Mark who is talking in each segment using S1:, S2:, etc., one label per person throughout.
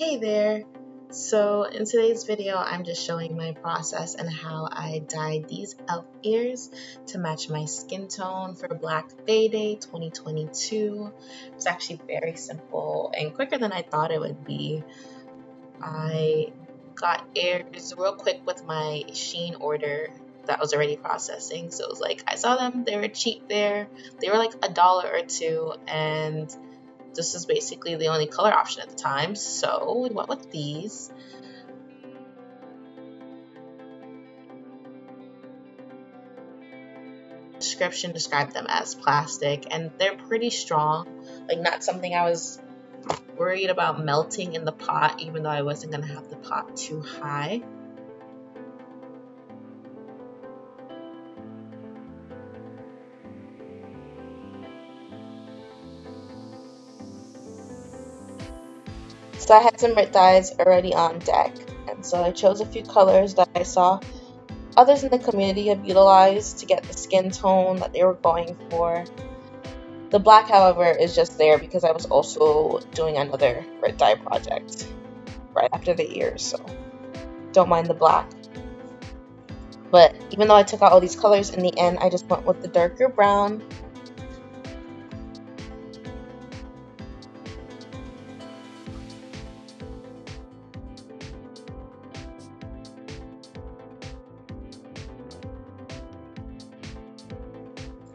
S1: Hey there! So in today's video, I'm just showing my process and how I dyed these elf ears to match my skin tone for Black Bay Day 2022. It's actually very simple and quicker than I thought it would be. I got ears real quick with my Shein order that was already processing. So it was like, I saw them, they were cheap there. They were like $1 or $2, and this is basically the only color option at the time, so we went with these. Description described them as plastic, and they're pretty strong, like not something I was worried about melting in the pot, even though I wasn't going to have the pot too high. So I had some red dyes already on deck, and so I chose a few colors that I saw others in the community have utilized to get the skin tone that they were going for. The black, however, is just there because I was also doing another red dye project right after the ears, so don't mind the black. But even though I took out all these colors, in the end I just went with the darker brown.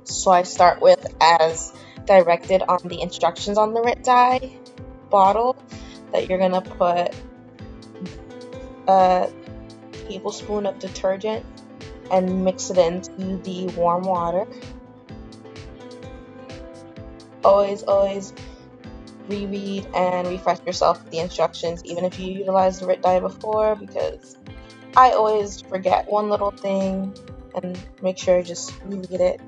S1: So I start with, as directed on the instructions on the red dye bottle, that you're gonna put a tablespoon of detergent and mix it into the warm water. Always reread and refresh yourself with the instructions, even if you utilized the red dye before, because I always forget one little thing, and make sure just reread it.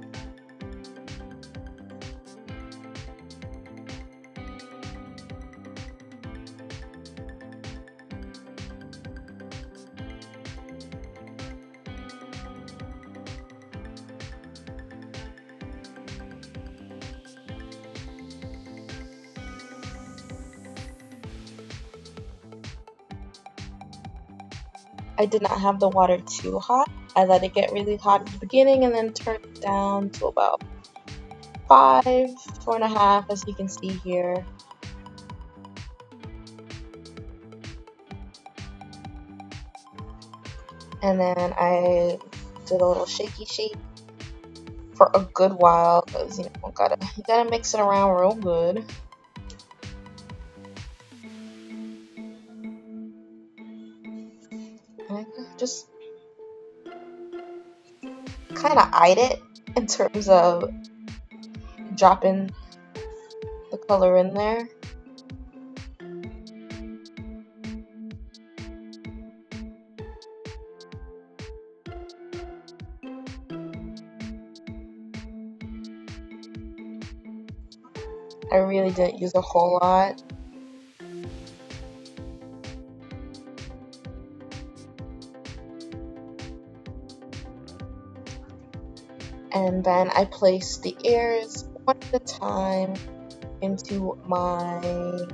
S1: I did not have the water too hot. I let it get really hot at the beginning and then turned it down to about 4.5, as you can see here. And then I did a little shaky shake for a good while, because you gotta mix it around real good. And I just kind of eyed it in terms of dropping the color in there. I really didn't use a whole lot. And then I placed the ears one at a time into my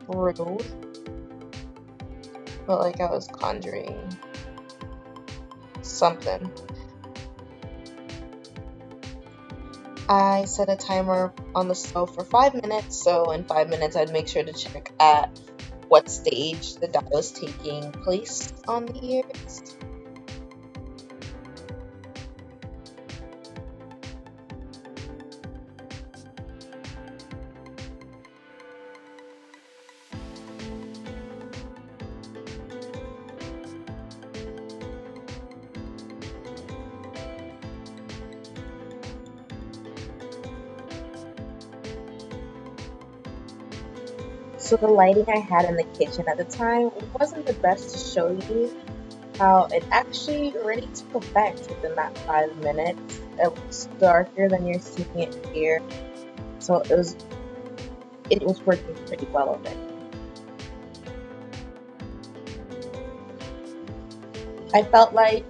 S1: brew. Felt like I was conjuring something. I set a timer on the stove for 5 minutes, so in 5 minutes I'd make sure to check at what stage the dye was taking place on the ears. So the lighting I had in the kitchen at the time wasn't the best to show you how it actually really took effect within that 5 minutes. It looks darker than you're seeing it here, so it was working pretty well already. I felt like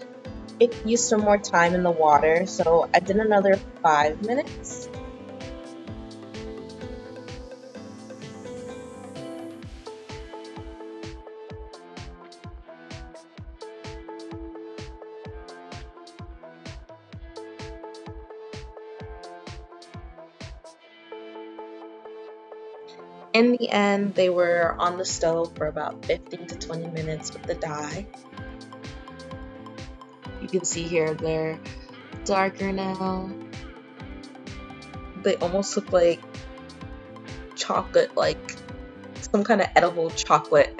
S1: it used some more time in the water, so I did another 5 minutes. In the end, they were on the stove for about 15 to 20 minutes with the dye. You can see here they're darker now. They almost look like chocolate, like some kind of edible chocolate.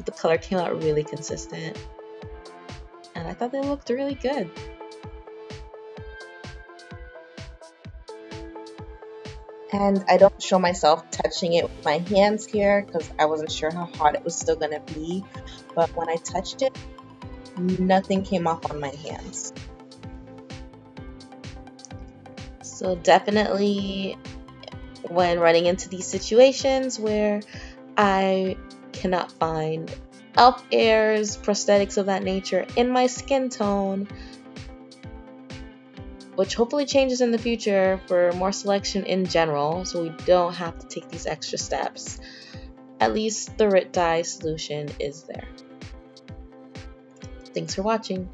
S1: The color came out really consistent, and I thought they looked really good. And I don't show myself touching it with my hands here because I wasn't sure how hot it was still gonna be. But when I touched it, nothing came off on my hands. So definitely when running into these situations where I cannot find elf ears, prosthetics of that nature in my skin tone, which hopefully changes in the future for more selection in general, so we don't have to take these extra steps. At least the RIT dye solution is there. Thanks for watching.